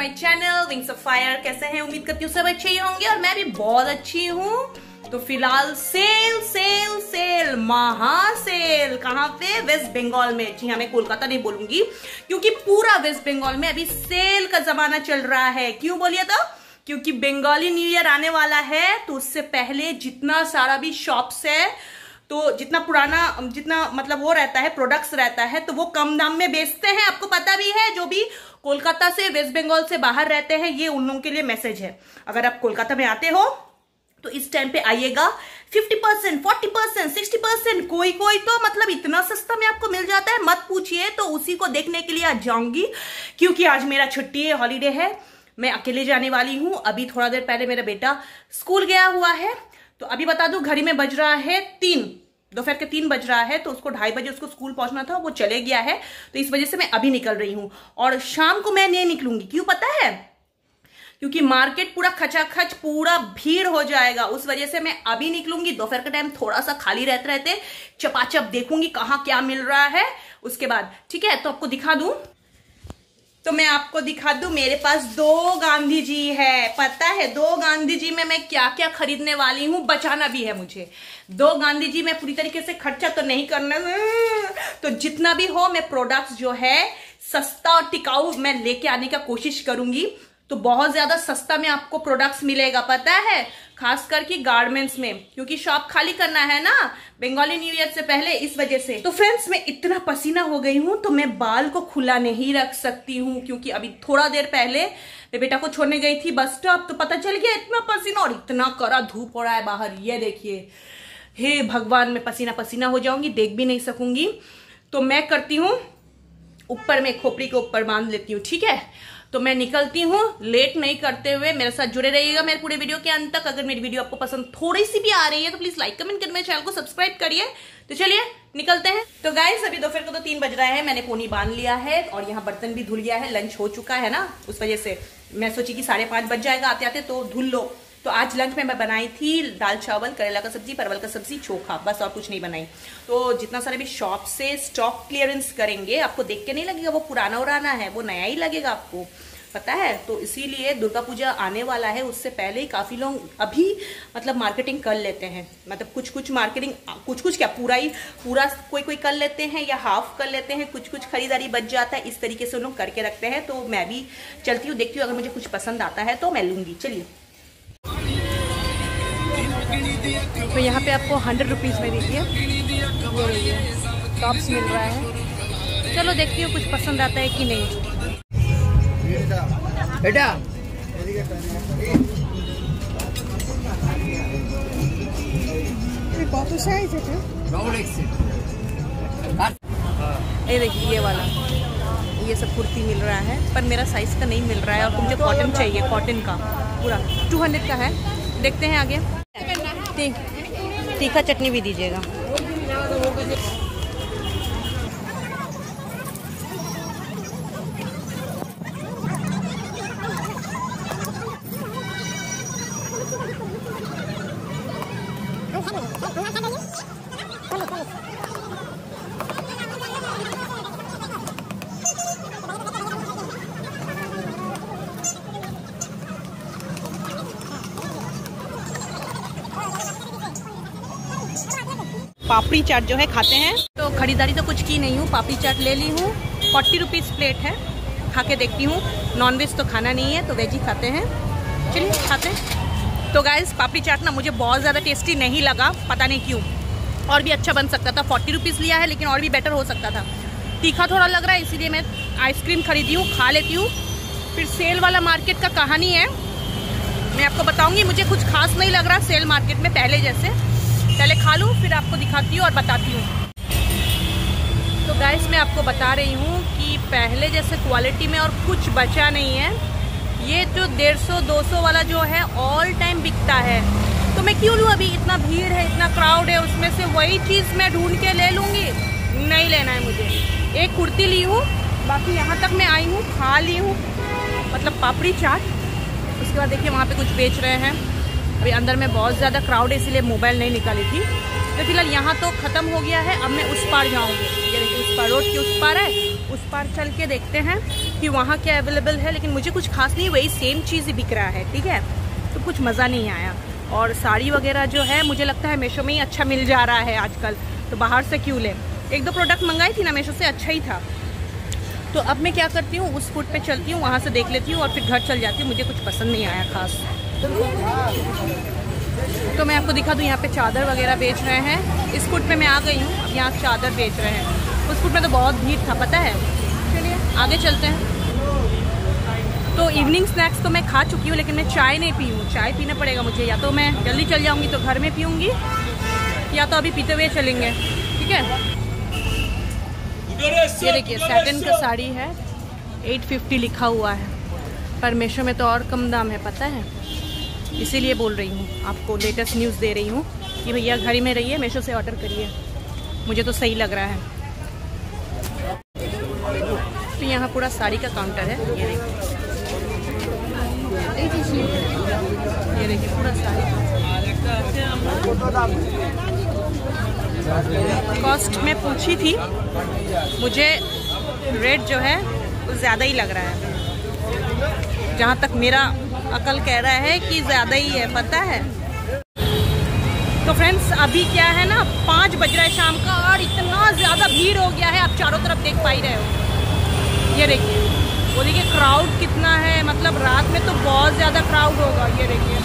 My channel wings of fire. कैसे हैं? उम्मीद करती हूँ सब अच्छे ही होंगे और मैं भी बहुत अच्छी हूँ। तो फिलहाल सेल सेल सेल महासेल कहाँ पे? वेस्ट बंगाल में। जी हाँ, मैं कोलकाता नहीं बोलूंगी क्योंकि पूरा वेस्ट बंगाल में अभी सेल का जमाना चल रहा है। क्यों बोलिए तो? क्योंकि बंगाली न्यू ईयर आने वाला है, तो उससे पहले जितना सारा भी शॉप्स है, तो जितना पुराना मतलब वो रहता है, प्रोडक्ट्स रहता है, तो वो कम दाम में बेचते हैं। आपको पता भी है, जो भी कोलकाता से वेस्ट बंगाल से बाहर रहते हैं, ये उन लोगों के लिए मैसेज है। अगर आप कोलकाता में आते हो तो इस टाइम पे आइएगा। 50%, 40%, 60%, कोई तो मतलब इतना सस्ता में आपको मिल जाता है, मत पूछिए। तो उसी को देखने के लिए आज जाऊंगी क्योंकि आज मेरा छुट्टी है, हॉलीडे है। मैं अकेले जाने वाली हूं। अभी थोड़ा देर पहले मेरा बेटा स्कूल गया हुआ है। तो अभी बता दूं, घड़ी में बज रहा है 3, दोपहर के 3 बज रहा है। तो उसको 2:30 बजे उसको स्कूल पहुंचना था, वो चले गया है। तो इस वजह से मैं अभी निकल रही हूं और शाम को मैं नहीं निकलूंगी। क्यों पता है? क्योंकि मार्केट पूरा खचाखच, पूरा भीड़ हो जाएगा। उस वजह से मैं अभी निकलूंगी। दोपहर का टाइम थोड़ा सा खाली रहते चपाचप देखूंगी कहाँ क्या मिल रहा है। उसके बाद ठीक है, तो आपको दिखा दूं। तो मैं आपको दिखा दूं, मेरे पास 2 गांधी जी है। पता है 2 गांधी जी में मैं क्या क्या खरीदने वाली हूँ, बचाना भी है मुझे। 2 गांधी जी में पूरी तरीके से खर्चा तो नहीं करना, तो जितना भी हो मैं प्रोडक्ट्स जो है सस्ता और टिकाऊ मैं लेके आने का कोशिश करूंगी। तो बहुत ज्यादा सस्ता में आपको प्रोडक्ट्स मिलेगा, पता है, खास करके गारमेंट्स में, क्योंकि शॉप खाली करना है ना बंगाली न्यू ईयर से पहले, इस वजह से। तो फ्रेंड्स, मैं इतना पसीना हो गई हूं तो मैं बाल को खुला नहीं रख सकती हूँ, क्योंकि अभी थोड़ा देर पहले मैं बेटा को छोड़ने गई थी बस स्टॉप। तो पता चल गया इतना पसीना और इतना कड़ा धूप हो रहा है बाहर। ये देखिए, हे भगवान, मैं पसीना पसीना हो जाऊंगी, देख भी नहीं सकूंगी। तो मैं करती हूँ, ऊपर में खोपड़ी के ऊपर बांध लेती हूँ, ठीक है। तो मैं निकलती हूँ, लेट नहीं करते हुए। मेरे साथ जुड़े रहिएगा मेरे पूरे वीडियो के अंत तक। अगर मेरी वीडियो आपको पसंद थोड़ी सी भी आ रही है तो प्लीज लाइक कमेंट कर, मेरे चैनल को सब्सक्राइब करिए। तो चलिए निकलते हैं। तो गाइस, अभी दोपहर को तो 3 बज रहा है। मैंने पोनी बांध लिया है और यहाँ बर्तन भी धुल गया है। लंच हो चुका है ना, उस वजह से मैं सोची कि 5:30 बज जाएगा आते आते, तो धुल लो। तो आज लंच में मैं बनाई थी दाल चावल, करेला का सब्जी, परवल का सब्जी, चोखा, बस और कुछ नहीं बनाई। तो जितना सारे भी शॉप से स्टॉक क्लियरेंस करेंगे, आपको देख के नहीं लगेगा वो पुराना उराना है, वो नया ही लगेगा आपको, पता है। तो इसीलिए दुर्गा पूजा आने वाला है, उससे पहले ही काफी लोग अभी मतलब मार्केटिंग कर लेते हैं। मतलब कुछ मार्केटिंग, कुछ क्या पूरा कोई कर लेते हैं या हाफ कर लेते हैं, कुछ खरीदारी बच जाता है। इस तरीके से उन लोग करके रखते हैं। तो मैं भी चलती हूँ, देखती हूँ, अगर मुझे कुछ पसंद आता है तो मैं लूंगी। चलिए। तो यहाँ पे आपको 100 रुपीज़ में देखिए टॉप्स मिल रहा है। चलो देखती हूँ कुछ पसंद आता है कि नहीं। बेटा কত সাইজ এটা? ये देखिए, ये वाला, ये सब कुर्ती मिल रहा है, पर मेरा साइज का नहीं मिल रहा है। और मुझे कॉटन चाहिए, कॉटन का पूरा 200 का है। देखते हैं आगे। तीखा चटनी भी दीजिएगा। पापड़ी चाट जो है खाते हैं। तो खरीदारी तो कुछ की नहीं हूँ, पापड़ी चाट ले ली हूँ। 40 रुपीज़ प्लेट है, खा के देखती हूँ। नॉनवेज तो खाना नहीं है, तो वेज ही खाते हैं। चलिए खाते हैं। तो गाइस, पापड़ी चाट ना मुझे बहुत ज़्यादा टेस्टी नहीं लगा, पता नहीं क्यों। और भी अच्छा बन सकता था। 40 रुपीज़ लिया है, लेकिन और भी बेटर हो सकता था। तीखा थोड़ा लग रहा है, इसीलिए मैं आइसक्रीम खरीदी हूँ, खा लेती हूँ। फिर सेल वाला मार्केट का कहानी है, मैं आपको बताऊँगी। मुझे कुछ खास नहीं लग रहा सेल मार्केट में पहले जैसे। पहले खा लूँ, फिर आपको दिखाती हूँ और बताती हूँ। तो गाइस, मैं आपको बता रही हूँ कि पहले जैसे क्वालिटी में और कुछ बचा नहीं है। ये जो 150-200 वाला जो है ऑल टाइम बिकता है। तो मैं क्यों लूँ? अभी इतना भीड़ है, इतना क्राउड है, उसमें से वही चीज़ मैं ढूंढ के ले लूँगी? नहीं लेना है मुझे। एक कुर्ती ली हूँ, बाकी यहाँ तक मैं आई हूँ, खा ली हूँ, मतलब पापड़ी चाट। उसके बाद देखिए वहाँ पे कुछ बेच रहे हैं। अभी अंदर में बहुत ज़्यादा क्राउड है, इसलिए मोबाइल नहीं निकाली थी। तो फिलहाल यहाँ तो ख़त्म हो गया है। अब मैं उस पार जाऊँगी। ये देखिए, उस पार रोड के उस पार है, उस पार चल के देखते हैं कि वहाँ क्या अवेलेबल है, लेकिन मुझे कुछ खास नहीं, वही सेम चीज़ ही बिक रहा है, ठीक है। तो कुछ मज़ा नहीं आया। और साड़ी वगैरह जो है मुझे लगता है मीशो में ही अच्छा मिल जा रहा है आजकल, तो बाहर से क्यों लें। 1-2 प्रोडक्ट मंगाई थी ना मीशो से, अच्छा ही था। तो अब मैं क्या करती हूँ, उस फूड पे चलती हूँ, वहाँ से देख लेती हूँ और फिर घर चल जाती हूँ। मुझे कुछ पसंद नहीं आया खास। तो मैं आपको दिखा दूँ, यहाँ पे चादर वगैरह बेच रहे हैं। इस फूड पे मैं आ गई हूँ, अब यहाँ चादर बेच रहे हैं। उस फूड में तो बहुत भीड़ था, पता है। चलिए आगे चलते हैं। तो इवनिंग स्नैक्स तो मैं खा चुकी हूँ, लेकिन मैं चाय नहीं पी हूँ। चाय पीना पड़ेगा मुझे, या तो मैं जल्दी चल जाऊँगी तो घर में पीऊँगी, या तो अभी पीते हुए चलेंगे, ठीक है। ये देखिए सैटिन का साड़ी है, 850 लिखा हुआ है, पर मीशो में तो और कम दाम है, पता है। इसीलिए बोल रही हूँ, आपको लेटेस्ट न्यूज़ दे रही हूँ कि भैया घर ही में रहिए, मीशो से ऑर्डर करिए। मुझे तो सही लग रहा है। तो यहाँ पूरा साड़ी का काउंटर है, ये देखिए पूरा साड़ी। कॉस्ट में पूछी थी, मुझे रेट जो है वो ज़्यादा ही लग रहा है, जहाँ तक मेरा अकल कह रहा है कि ज़्यादा ही है, पता है। तो फ्रेंड्स अभी क्या है ना, 5 बज रहा है शाम का, और इतना ज़्यादा भीड़ हो गया है, आप चारों तरफ देख पा ही रहे हो। ये देखिए, वो देखिए क्राउड कितना है, मतलब रात में तो बहुत ज़्यादा क्राउड होगा। ये देखिए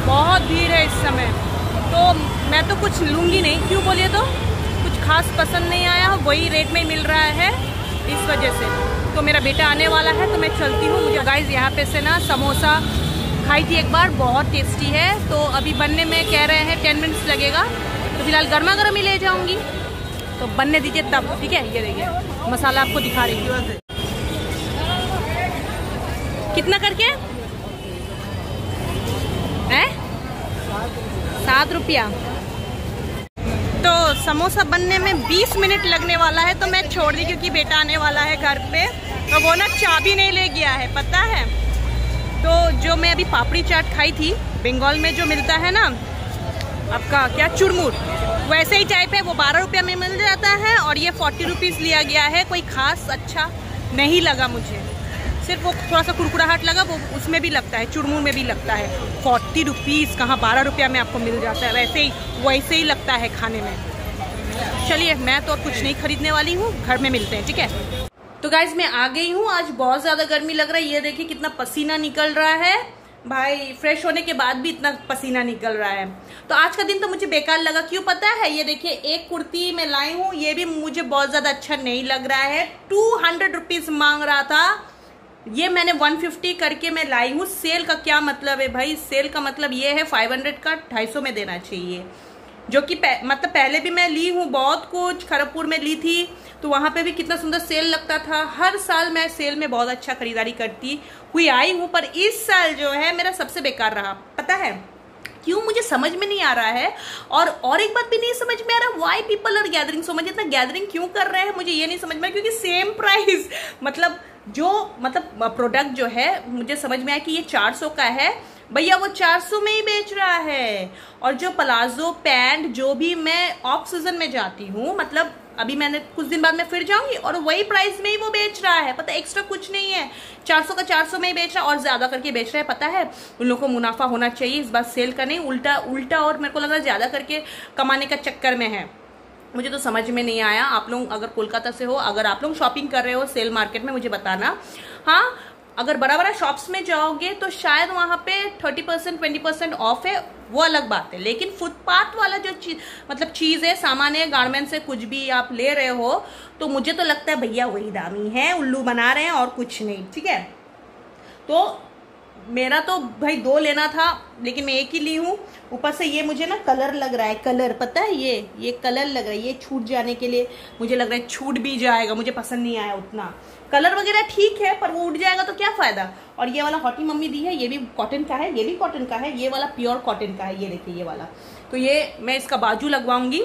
बहुत भीड़ है इस समय। तो मैं तो कुछ लूँगी नहीं, क्यों बोलिए तो कुछ खास पसंद नहीं आया, वही रेट में मिल रहा है, इस वजह से। तो मेरा बेटा आने वाला है तो मैं चलती हूँ। मुझे गाइस यहाँ पे से ना समोसा खाई थी एक बार, बहुत टेस्टी है। तो अभी बनने में कह रहे हैं 10 मिनट्स लगेगा, तो फिलहाल गर्मा गर्म ही ले जाऊँगी, तो बनने दीजिए तब, ठीक है। ये देखिए मसाला आपको दिखा रही हूँ, कितना करके है, 7 रुपया। तो समोसा बनने में 20 मिनट लगने वाला है, तो मैं छोड़ दी क्योंकि बेटा आने वाला है घर पे, तो वो ना चाबी नहीं ले गया है, पता है। तो जो मैं अभी पापड़ी चाट खाई थी, बंगाल में जो मिलता है ना आपका क्या चुरमुर, वैसे ही टाइप है, वो 12 रुपया में मिल जाता है, और ये 40 रुपीज़ लिया गया है। कोई खास अच्छा नहीं लगा मुझे, सिर्फ वो थोड़ा सा कुरकुराहट लगा, वो उसमें भी लगता है, चुरमुर में भी लगता है। 40 रुपीज़ कहाँ 12 रुपया में आपको मिल जाता है, वैसे ही लगता है खाने में। चलिए मैं तो और कुछ नहीं खरीदने वाली हूँ, घर में मिलते हैं, ठीक है। तो गाइज मैं आ गई हूँ, आज बहुत ज़्यादा गर्मी लग रहा है। ये देखिए कितना पसीना निकल रहा है भाई, फ्रेश होने के बाद भी इतना पसीना निकल रहा है। तो आज का दिन तो मुझे बेकार लगा, क्यों पता है। ये देखिए एक कुर्ती मैं लाई हूँ, ये भी मुझे बहुत ज़्यादा अच्छा नहीं लग रहा है, 200 रुपीज़ मांग रहा था, ये मैंने 150 करके मैं लाई हूँ। सेल का क्या मतलब है भाई, सेल का मतलब ये है 500 का 250 में देना चाहिए, जो कि मतलब पहले भी मैं ली हूँ बहुत कुछ, खड़गपुर में ली थी, तो वहाँ पे भी कितना सुंदर सेल लगता था। हर साल मैं सेल में बहुत अच्छा खरीदारी करती हुई आई हूँ, पर इस साल जो है मेरा सबसे बेकार रहा, पता है क्यों, मुझे समझ में नहीं आ रहा है। और एक बात भी नहीं समझ में आ रहा, why people are gathering so much, इतना गैदरिंग क्यों कर रहे हैं, मुझे ये नहीं समझ में, क्योंकि सेम प्राइस, मतलब प्रोडक्ट जो है मुझे समझ में आया कि ये 400 का है, भैया वो 400 में ही बेच रहा है। और जो प्लाजो पैंट जो भी मैं ऑफ सीजन में जाती हूँ, मतलब अभी मैंने कुछ दिन बाद मैं फिर जाऊंगी, और वही प्राइस में ही वो बेच रहा है, पता है, एक्स्ट्रा कुछ नहीं है, 400 का 400 में ही बेच रहा है, और ज्यादा करके बेच रहा है, पता है। उन लोगों को मुनाफा होना चाहिए, इस बार सेल का नहीं, उल्टा और मेरे को लग रहा है ज्यादा करके कमाने का चक्कर में है। मुझे तो समझ में नहीं आया। आप लोग अगर कोलकाता से हो, अगर आप लोग शॉपिंग कर रहे हो सेल मार्केट में, मुझे बताना। हाँ, अगर बड़ा बड़ा शॉप्स में जाओगे तो शायद वहाँ पे 30% 20% ऑफ है, वो अलग बात है, लेकिन फुटपाथ वाला जो चीज़ है, सामान है, गारमेंट से कुछ भी आप ले रहे हो, तो मुझे तो लगता है भैया वही दामी है, उल्लू बना रहे हैं और कुछ नहीं, ठीक है। तो मेरा तो भाई 2 लेना था, लेकिन मैं एक ही ली हूँ। ऊपर से ये मुझे ना कलर लग रहा है, कलर पता है, ये कलर लग रहा है, ये छूट जाने के लिए मुझे लग रहा है छूट भी जाएगा, मुझे पसंद नहीं आया उतना। कलर वगैरह ठीक है, पर वो उठ जाएगा तो क्या फायदा। और ये वाला हॉटी मम्मी दी है, ये भी कॉटन का है, ये भी कॉटन का है, ये वाला प्योर कॉटन का है, ये देखिए ये वाला। तो ये मैं इसका बाजू लगवाऊंगी,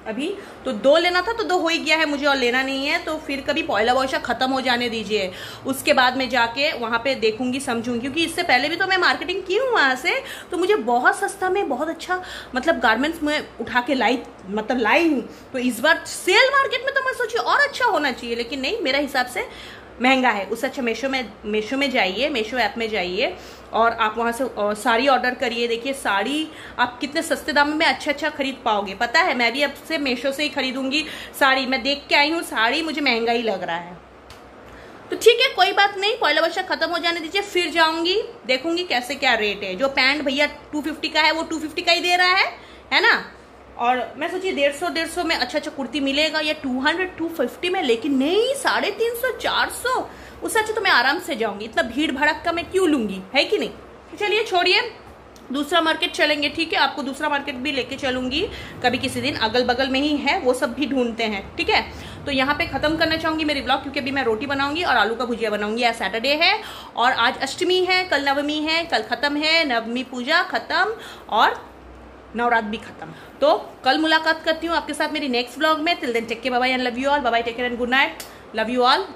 अभी तो 2 लेना था तो 2 हो ही गया है मुझे, और लेना नहीं है तो फिर कभी पहला वर्षा खत्म हो जाने दीजिए, उसके बाद मैं जाके वहां पे देखूंगी समझूंगी, क्योंकि इससे पहले भी तो मैं मार्केटिंग की हूँ वहां से, तो मुझे बहुत सस्ता में बहुत अच्छा मतलब गारमेंट्स में उठा के लाई हूँ। तो इस बार सेल मार्केट में तो मैं सोची और अच्छा होना चाहिए, लेकिन नहीं, मेरा हिसाब से महंगा है। उससे अच्छा मीशो में जाइए, मीशो ऐप में जाइए और आप वहां से साड़ी ऑर्डर करिए। देखिए साड़ी आप कितने सस्ते दाम में अच्छा खरीद पाओगे। पता है मैं भी अब से मीशो से ही खरीदूंगी साड़ी। मैं देख के आई हूँ साड़ी, मुझे महंगा ही लग रहा है। तो ठीक है, कोई बात नहीं, पहला वर्षा खत्म हो जाने दीजिए, फिर जाऊंगी देखूंगी कैसे क्या रेट है। जो पैंट भैया 250 का है वो 250 का ही दे रहा है ना। और मैं सोची 150 में अच्छा कुर्ती मिलेगा या 200-250 में, लेकिन नहीं 350-400। उससे अच्छा तो मैं आराम से जाऊंगी, इतना भीड़ भड़क का मैं क्यों लूंगी, है कि नहीं। चलिए छोड़िए, दूसरा मार्केट चलेंगे, ठीक है। आपको दूसरा मार्केट भी लेके चलूंगी कभी किसी दिन, अगल बगल में ही है, वो सब भी ढूंढते हैं, ठीक है। तो यहाँ पे खत्म करना चाहूंगी मेरी ब्लॉग, क्योंकि अभी मैं रोटी बनाऊंगी और आलू का भुजिया बनाऊंगी। आज सैटरडे है और आज अष्टमी है, कल नवमी है, कल खत्म है नवमी पूजा खत्म और नवरात्र भी खत्म। तो कल मुलाकात करती हूँ आपके साथ मेरी नेक्स्ट व्लॉग में। Till then take care, bye bye and love you all. Bye bye, take care and good night, love you all.